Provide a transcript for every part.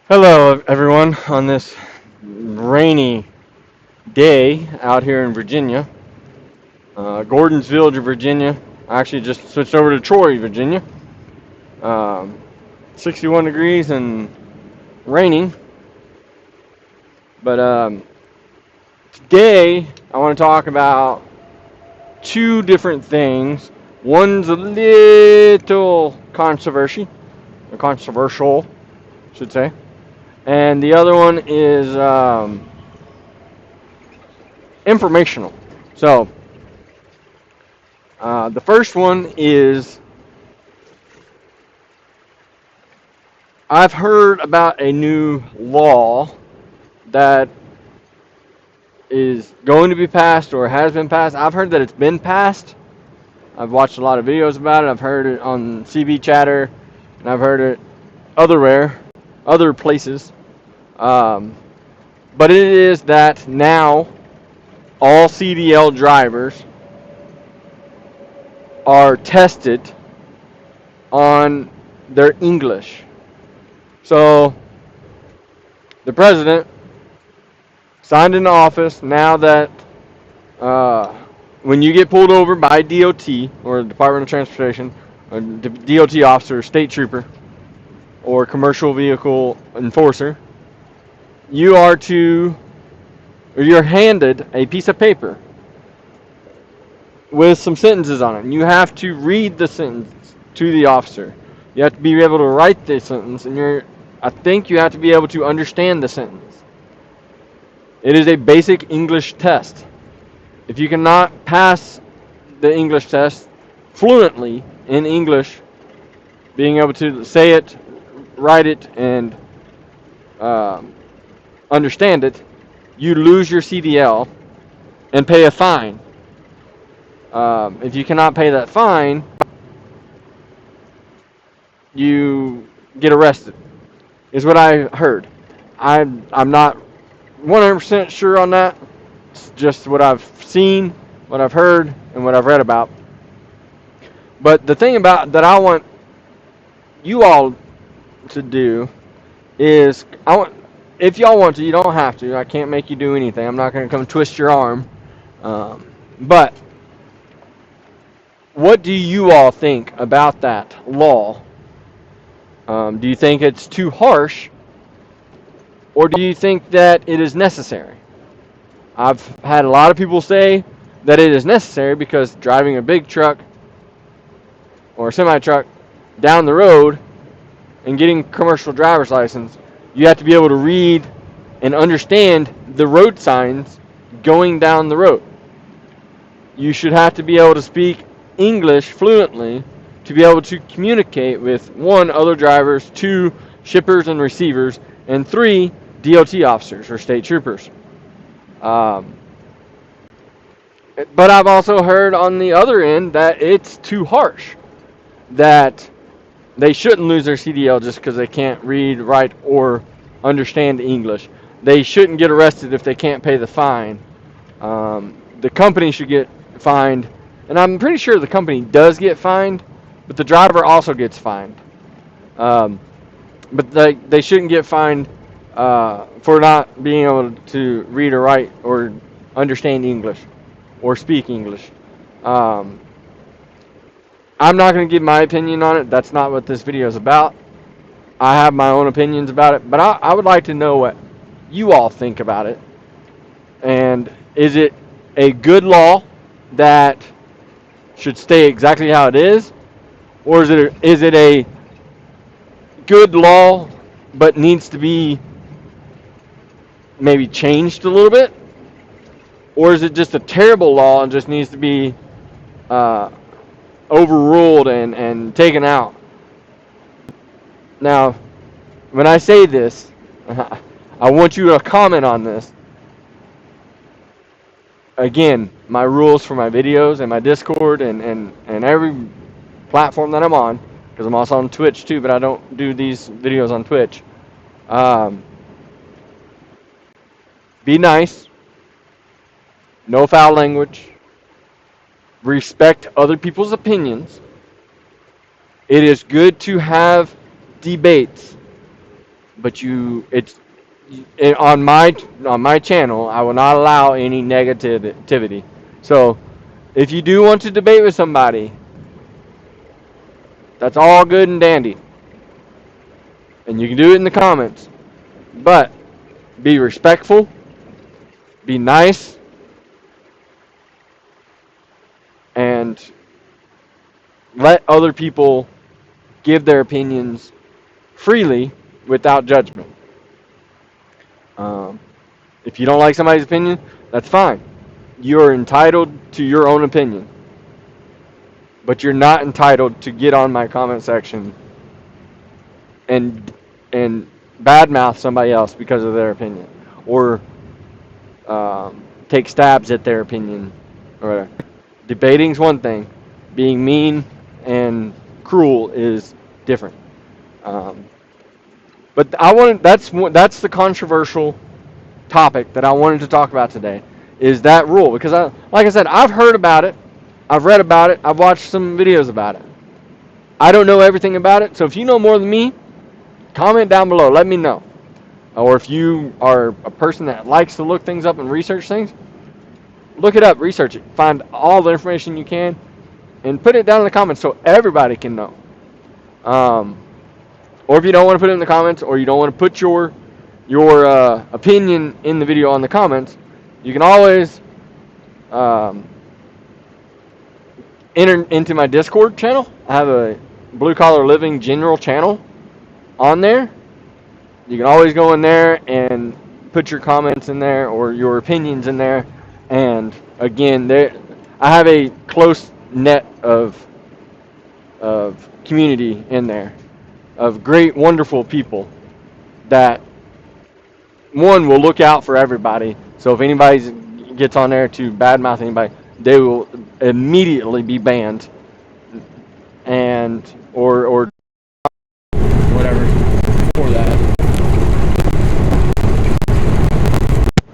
Hello, everyone, on this rainy day out here in Virginia, Gordonsville, Virginia. I actually just switched over to Troy, Virginia. Um, 61 degrees and raining. But today, I want to talk about two different things. One's a little controversial, should say, and the other one is informational. So, the first one is I've heard about a new law that is going to be passed or has been passed. I've heard that it's been passed. I've watched a lot of videos about it. I've heard it on CB Chatter, and I've heard it other places. Um, but it is that now all CDL drivers are tested on their English. So the president signed into office now that when you get pulled over by DOT or Department of Transportation, a DOT officer, state trooper, or commercial vehicle enforcer, you're handed a piece of paper with some sentences on it. And you have to read the sentence to the officer. You have to be able to write the sentence, and I think you have to be able to understand the sentence. It is a basic English test. If you cannot pass the English test fluently in English, being able to say it, write it, and understand it, you lose your CDL and pay a fine. If you cannot pay that fine, you get arrested, is what I heard. I'm not 100% sure on that. It's just what I've seen, what I've heard, and what I've read about. But the thing about that I want you all to do is if y'all want to, you don't have to. I can't make you do anything. I'm not going to come twist your arm. But what do you all think about that law? Do you think it's too harsh, or do you think that it is necessary? I've had a lot of people say that it is necessary because driving a big truck or a semi-truck down the road and getting commercial driver's license, you have to be able to read and understand the road signs going down the road. You should have to be able to speak English fluently to be able to communicate with one, other drivers, two, shippers and receivers, and three, DOT officers or state troopers. But I've also heard on the other end that it's too harsh, that they shouldn't lose their CDL just because they can't read, write, or understand English. They shouldn't get arrested if they can't pay the fine. The company should get fined, and I'm pretty sure the company does get fined, but the driver also gets fined. But they shouldn't get fined for not being able to read or write or understand English or speak English. I'm not going to give my opinion on it. That's not what this video is about. I have my own opinions about it, but I would like to know what you all think about it. And is it a good law that should stay exactly how it is? Or is it a good law but needs to be maybe changed a little bit? Or is it just a terrible law and just needs to be overruled and taken out? Now, when I say this, I want you to comment on this. Again, my rules for my videos and my Discord and every platform that I'm on, because I'm also on Twitch too, but I don't do these videos on Twitch. Be nice. No foul language. Respect other people's opinions. It is good to have debates. but on my channel, I will not allow any negativity. So if you do want to debate with somebody, that's all good and dandy, and you can do it in the comments. But be respectful, be nice, and let other people give their opinions freely without judgment. Um, if you don't like somebody's opinion, that's fine. You're entitled to your own opinion. But you're not entitled to get on my comment section and badmouth somebody else because of their opinion, or take stabs at their opinion, or whatever. Debating's one thing. Being mean and cruel is different. Um, but that's the controversial topic that I wanted to talk about today, is that rule, because like I said, I've heard about it, I've read about it, I've watched some videos about it. I don't know everything about it, so if you know more than me, comment down below, let me know. Or if you are a person that likes to look things up and research things, look it up, research it, find all the information you can, and put it down in the comments so everybody can know. Or if you don't want to put it in the comments, or you don't want to put your opinion in the video on the comments, you can always enter into my Discord channel. I have a Blue Collar Living general channel on there. You can always go in there and put your comments in there or your opinions in there. And again, I have a close net of community in there, of great, wonderful people that, one, will look out for everybody. So if anybody gets on there to badmouth anybody, they will immediately be banned, and or whatever for that.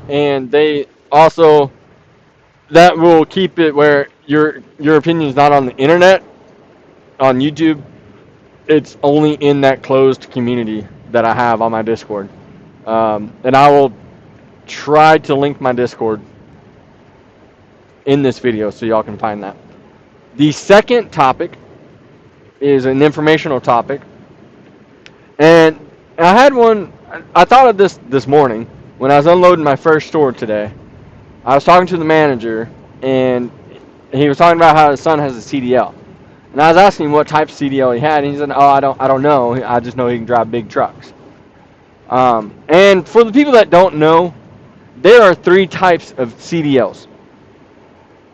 And they also, that will keep it where your opinion is not on the internet, on YouTube. It's only in that closed community that I have on my Discord. And I will try to link my Discord in this video so y'all can find that. The second topic is an informational topic. And I had one, I thought of this morning when I was unloading my first store today. I was talking to the manager, and he was talking about how his son has a CDL. And I was asking him what type of CDL he had, and he said, "Oh, I don't know. I just know he can drive big trucks." And for the people that don't know, there are 3 types of CDLs.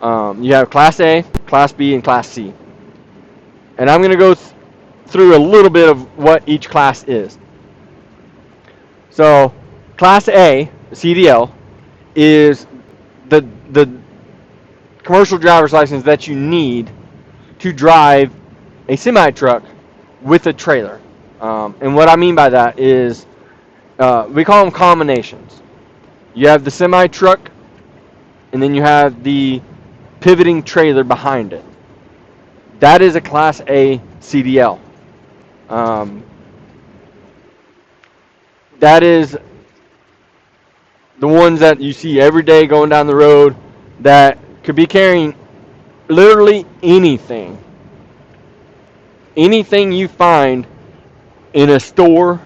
You have Class A, Class B, and Class C. And I'm going to go through a little bit of what each class is. So, Class A, CDL, is the commercial driver's license that you need to drive a semi-truck with a trailer. And what I mean by that is, we call them combinations. You have the semi-truck, and then you have the pivoting trailer behind it. That is a Class A CDL. That is the ones that you see every day going down the road that could be carrying literally anything. Anything you find in a store,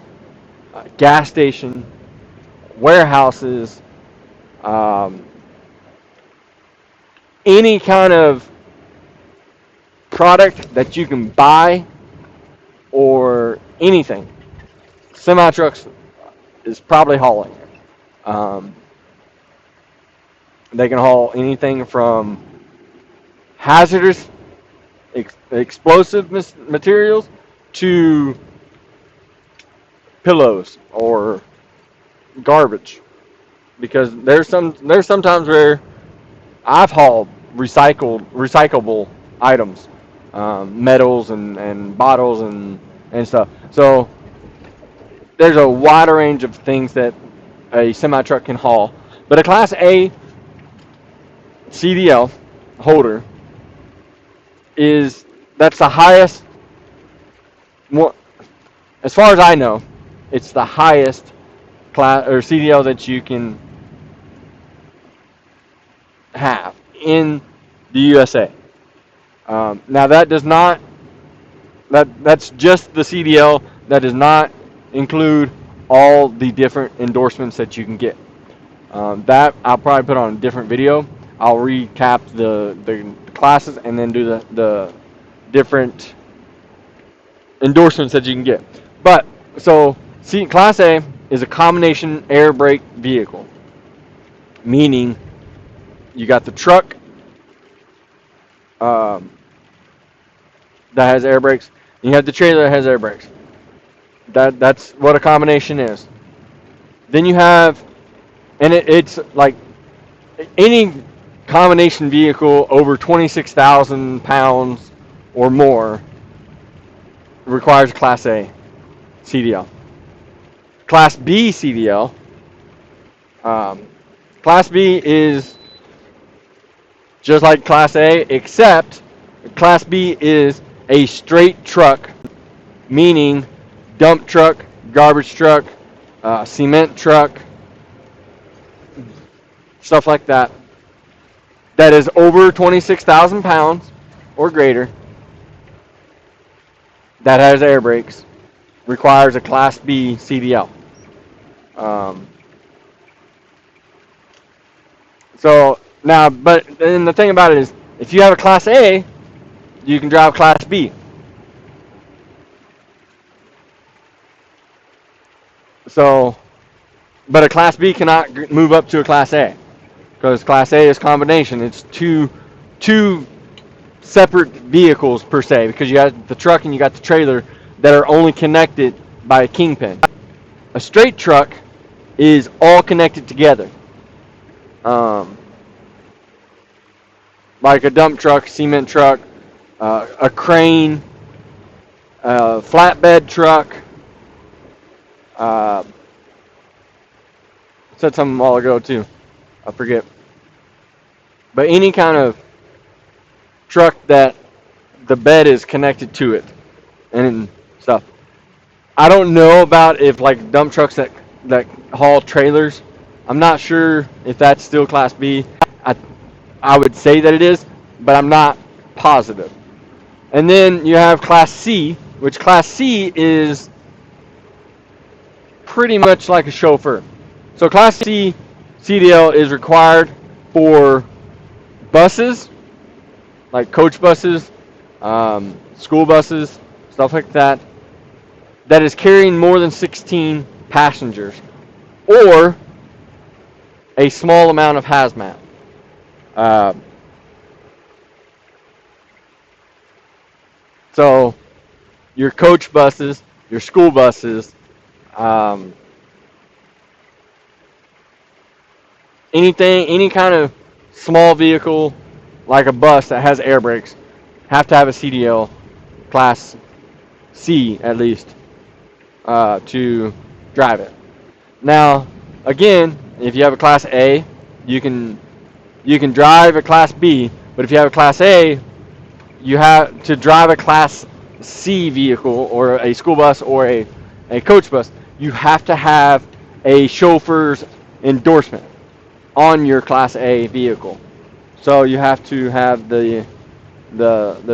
a gas station, warehouses, any kind of product that you can buy or anything. Semi-trucks is probably hauling. They can haul anything from hazardous, explosive materials to pillows or garbage. Because there's sometimes where I've hauled recyclable items, metals and bottles and stuff. So there's a wide range of things that a semi-truck can haul. But a Class A CDL holder that's the highest, as far as I know, It's the highest class or CDL that you can have in the USA. Now that does not that's just the CDL. That does not include all the different endorsements that you can get. That I'll probably put on a different video. I'll recap the classes and then do the different endorsements that you can get. But so see, Class A is a combination air brake vehicle, meaning you got the truck um, that has air brakes, and you have the trailer that has air brakes. That's what a combination is. Then you have, and it's like any combination vehicle over 26,000 pounds or more requires Class A CDL. Class B CDL. Class B is just like Class A, except Class B is a straight truck, meaning dump truck, garbage truck, cement truck, stuff like that, that is over 26,000 pounds or greater, that has air brakes, requires a Class B CDL. So now, but then the thing about it is, if you have a Class A, you can drive Class B. So, but a Class B cannot move up to a Class A because Class A is combination. It's two separate vehicles per se, because you got the truck and you got the trailer that are only connected by a kingpin. A straight truck is all connected together. Like a dump truck, cement truck, a crane, a flatbed truck. Said something a while ago too. I forget. But any kind of truck that the bed is connected to it and stuff. I don't know about if like dump trucks that haul trailers. I'm not sure if that's still Class B. I would say that it is, but I'm not positive. And then you have Class C, which Class C is pretty much like a chauffeur. So Class C CDL is required for buses, like coach buses, school buses, stuff like that, that is carrying more than 16 passengers, or a small amount of hazmat. So your coach buses, your school buses, any kind of small vehicle like a bus that has air brakes have to have a CDL Class C at least to drive it. Now, again, if you have a Class A, you can drive a Class B, but if you have a Class A, you have to drive a Class C vehicle or a school bus or a coach bus. You have to have a chauffeur's endorsement on your Class A vehicle. So you have to have the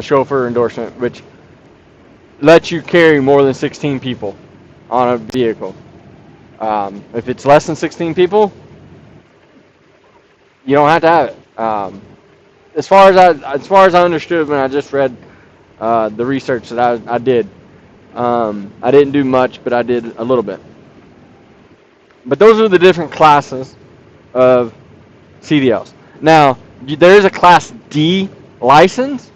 chauffeur endorsement, which lets you carry more than 16 people on a vehicle. If it's less than 16 people, you don't have to have it. As far as I understood when I just read the research that I did, I didn't do much, but I did a little bit. But those are the different classes of CDLs. Now, there is a Class D license,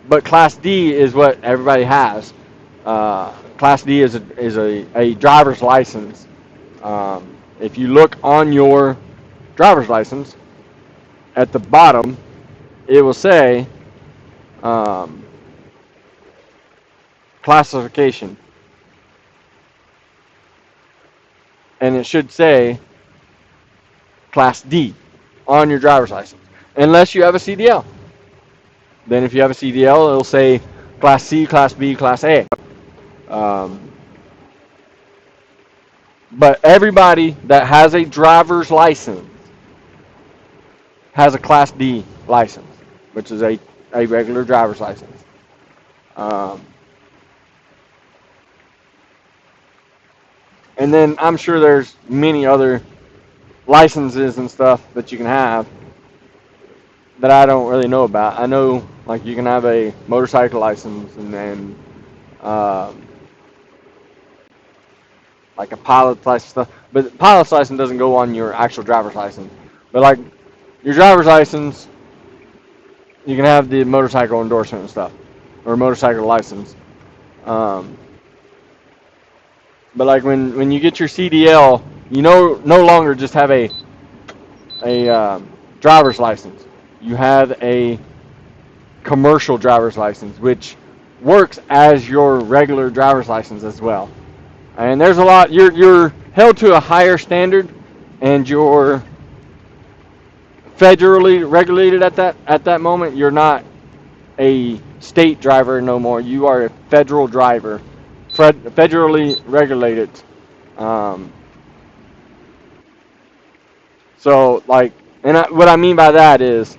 but Class D is what everybody has. Class D is a driver's license. If you look on your driver's license, at the bottom, it will say classification. And it should say Class D on your driver's license, unless you have a CDL. Then if you have a CDL, it'll say Class C, Class B, Class A. But everybody that has a driver's license has a Class D license, which is a regular driver's license. Um, and then I'm sure there's many other licenses and stuff that you can have that I don't really know about. I know like you can have a motorcycle license and then um, like a pilot's license stuff, but the pilot's license doesn't go on your actual driver's license. But like your driver's license, you can have the motorcycle endorsement and stuff, or motorcycle license. Um, but like when you get your CDL, you no longer just have a driver's license. You have a commercial driver's license, which works as your regular driver's license as well. And there's a lot. You're held to a higher standard, and you're federally regulated at that moment. You're not a state driver no more. You are a federal driver, federally regulated. Um, so like, what I mean by that is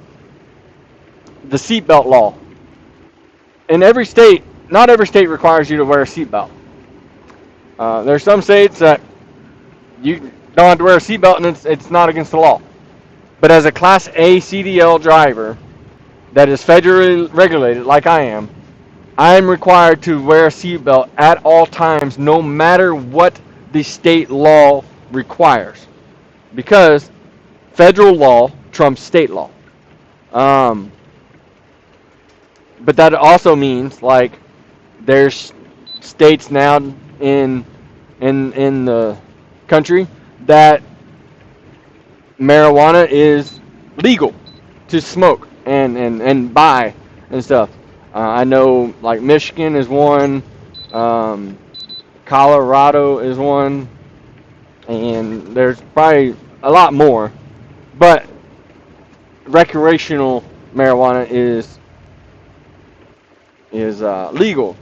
the seatbelt law. In every state, not every state requires you to wear a seatbelt. There's some states that you don't have to wear a seatbelt and it's not against the law. But as a Class A CDL driver that is federally regulated, like I am required to wear a seatbelt at all times, no matter what the state law requires, because federal law trumps state law. Um, but that also means like there's states now in in the country that marijuana is legal to smoke and buy and stuff. I know like Michigan is one, um, Colorado is one, and there's probably a lot more. But recreational marijuana is legal.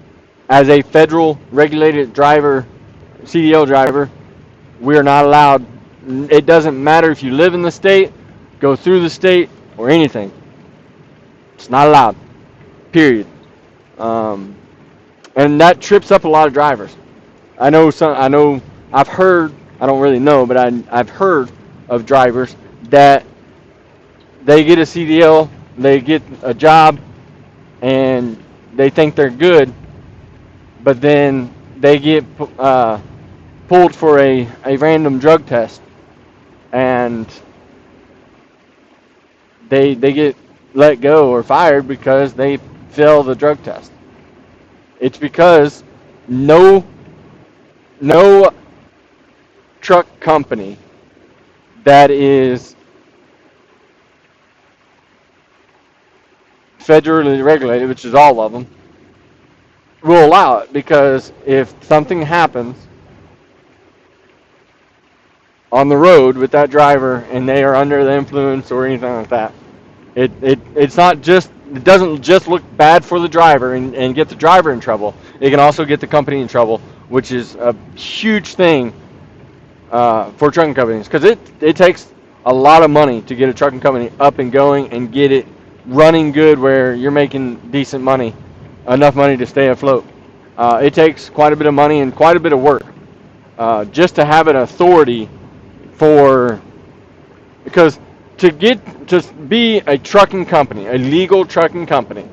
As a federal regulated driver, CDL driver, we are not allowed. It doesn't matter if you live in the state, go through the state, or anything. It's not allowed. Period. Um, and that trips up a lot of drivers. I know some. I know. I've heard. I don't really know, but I've heard of drivers that they get a CDL, they get a job, and they think they're good, but then they get pulled for a random drug test, and they get let go or fired because they fail the drug test. It's because no no truck company that is federally regulated, which is all of them, will allow it, because if something happens on the road with that driver and they are under the influence or anything like that, it's not just, it doesn't just look bad for the driver and get the driver in trouble. It can also get the company in trouble, which is a huge thing for trucking companies, because it takes a lot of money to get a trucking company up and going and get it running good where you're making decent money, enough money to stay afloat. It takes quite a bit of money and quite a bit of work just to have an authority for, because to be a trucking company, a legal trucking company,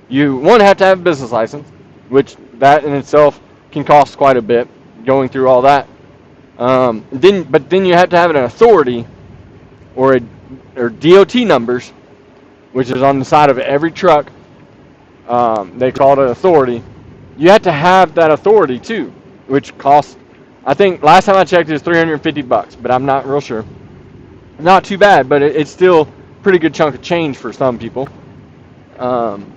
you one have to have a business license, which that in itself can cost quite a bit going through all that. Then you have to have an authority or DOT numbers, which is on the side of every truck. They call it an authority. You have to have that authority too, which costs. I think last time I checked it was $350, but I'm not real sure. Not too bad, but it's still a pretty good chunk of change for some people. Um,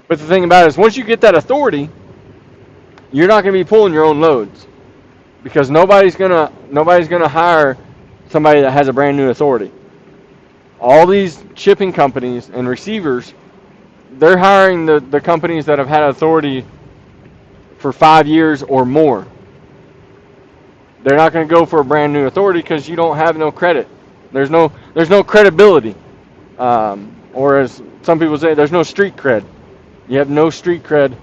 but the thing about it is, once you get that authority, you're not going to be pulling your own loads, because nobody's gonna hire somebody that has a brand new authority. All these shipping companies and receivers, they're hiring the companies that have had authority for 5 years or more. They're not going to go for a brand new authority because you don't have no credit. There's no credibility, or as some people say, there's no street cred. You have no street cred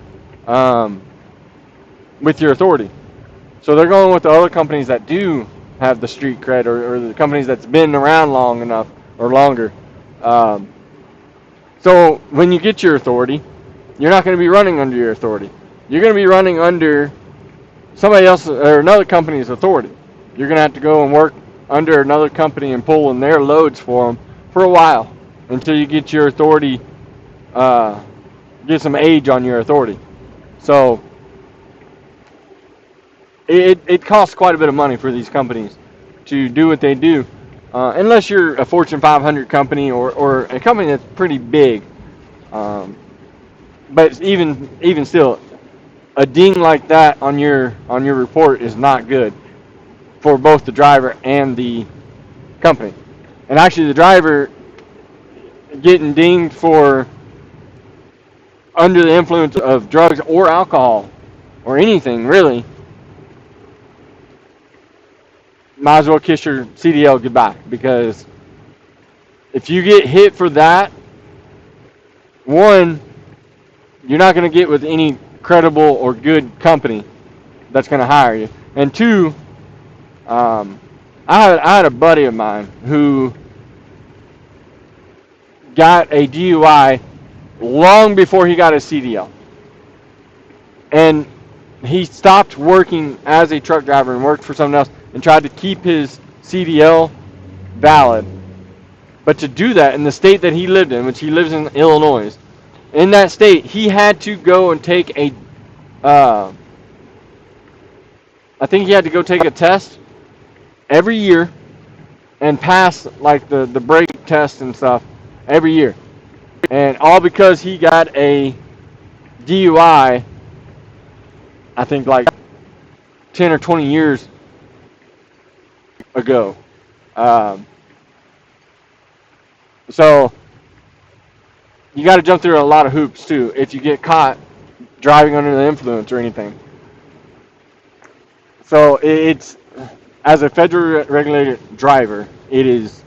with your authority. So they're going with the other companies that do have the street cred, or the companies that's been around long enough or longer. Um, so when you get your authority, you're not going to be running under your authority. You're going to be running under somebody else or another company's authority. You're going to have to go and work under another company and pull in their loads for them for a while until you get your authority, get some age on your authority. So it costs quite a bit of money for these companies to do what they do, unless you're a Fortune 500 company or a company that's pretty big. But even still, a ding like that on your report is not good for both the driver and the company. And actually, the driver getting dinged for under the influence of drugs or alcohol or anything really, might as well kiss your CDL goodbye, because if you get hit for that, one, you're not going to get with any credible or good company that's going to hire you. And two, I had a buddy of mine who got a DUI long before he got his CDL. And he stopped working as a truck driver and worked for someone else and tried to keep his CDL valid. But to do that in the state that he lived in, which he lives in Illinois, in that state, he had to go and take a, I think he had to go take a test every year and pass like the brake test and stuff every year. And all because he got a DUI, I think like 10 or 20 years ago. So you got to jump through a lot of hoops too if you get caught driving under the influence or anything. So it's, as a federally regulated driver, it is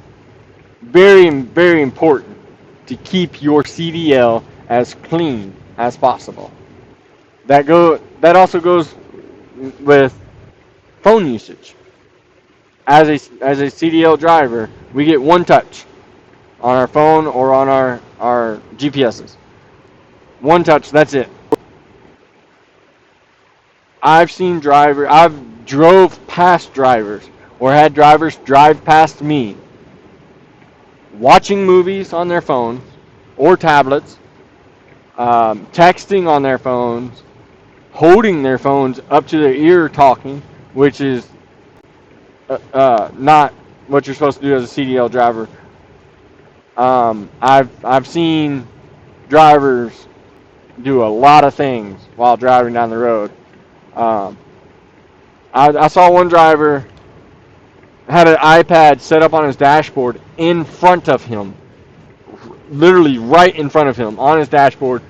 very, very important to keep your CDL as clean as possible. That also goes with phone usage. As a CDL driver, we get one touch on our phone or on our GPSs. One touch, that's it. I've drove past drivers or had drivers drive past me watching movies on their phones or tablets, texting on their phones, holding their phones up to their ear talking, which is not what you're supposed to do as a CDL driver. I've seen drivers do a lot of things while driving down the road. I saw one driver had an iPad set up on his dashboard in front of him, literally right in front of him on his dashboard,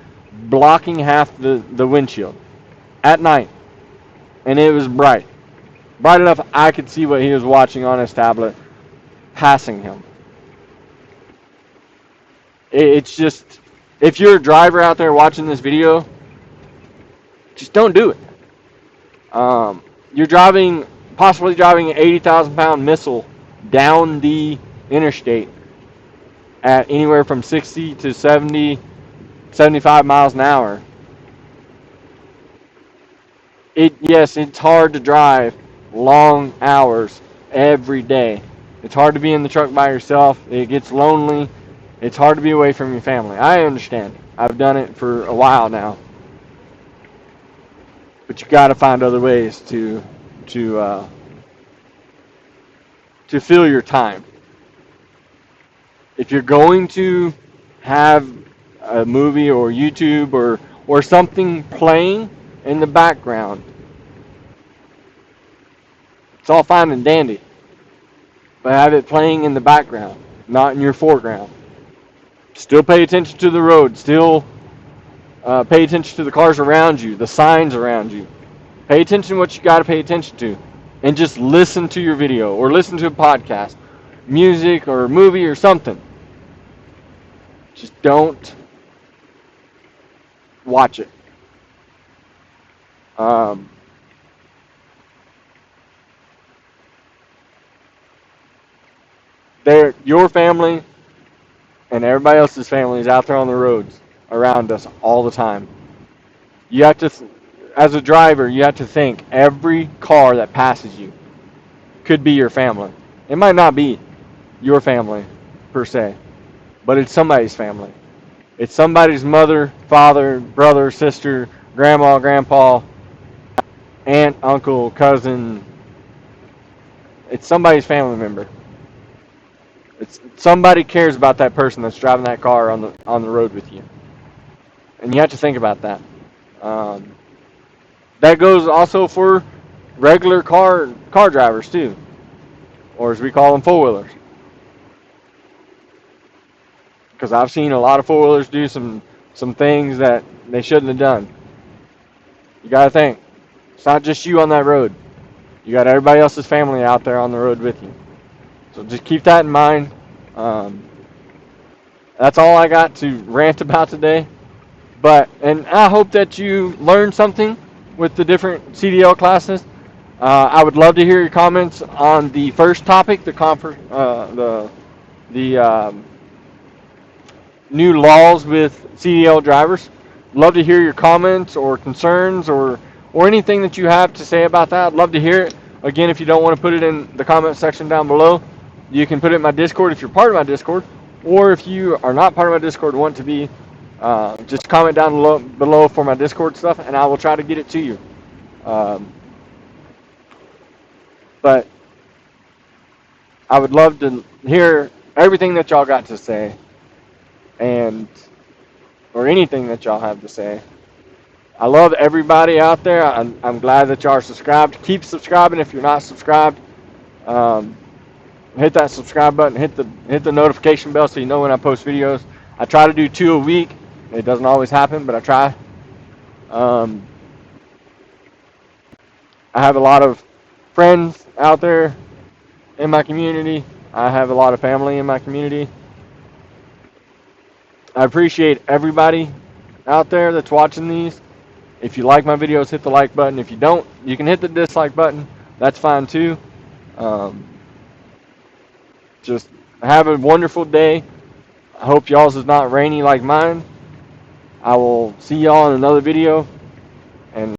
blocking half the windshield at night, and it was bright enough I could see what he was watching on his tablet passing him. It's just, if you're a driver out there watching this video, just don't do it. You're possibly driving an 80,000-pound missile down the interstate at anywhere from 60 to 70, 75 miles an hour. Yes, it's hard to drive long hours every day. It's hard to be in the truck by yourself. It gets lonely. It's hard to be away from your family. I understand. I've done it for a while now. But you got to find other ways to fill your time. If you're going to have a movie or YouTube or something playing in the background, it's all fine and dandy. But have it playing in the background, not in your foreground. Still pay attention to the road. Still pay attention to the cars around you, the signs around you. Pay attention to what you got to pay attention to. and just listen to your video or listen to a podcast, music or movie or something. Just don't watch it. Um, your family and everybody else's family is out there on the roads around us all the time. You have to, as a driver, you have to think every car that passes you could be your family. It might not be your family per se, but it's somebody's family. It's somebody's mother, father, brother, sister, grandma, grandpa, aunt, uncle, cousin. It's somebody's family member. It's somebody cares about that person that's driving that car on the road with you, and you have to think about that. Um, that goes also for regular car drivers too, or as we call them, four wheelers. Because I've seen a lot of four wheelers do some things that they shouldn't have done. You gotta think, it's not just you on that road. You got everybody else's family out there on the road with you. So just keep that in mind. Um, that's all I got to rant about today. And I hope that you learned something with the different CDL classes. I would love to hear your comments on the first topic, the new laws with CDL drivers. Love to hear your comments or concerns or anything that you have to say about that. I'd love to hear it. Again, if you don't want to put it in the comment section down below, you can put it in my Discord if you're part of my Discord, or if you are not part of my Discord and want to be, just comment down below for my Discord stuff, and I will try to get it to you. But I would love to hear everything that y'all got to say, or anything that y'all have to say. I love everybody out there. I'm glad that y'all are subscribed. Keep subscribing if you're not subscribed. Hit that subscribe button. Hit the notification bell so you know when I post videos. I try to do 2 a week. It doesn't always happen, but I try. I have a lot of friends out there in my community. I have a lot of family in my community. I appreciate everybody out there that's watching these. If you like my videos, hit the like button. If you don't, you can hit the dislike button. That's fine too. Just have a wonderful day. I hope y'all's is not rainy like mine. I will see y'all in another video. And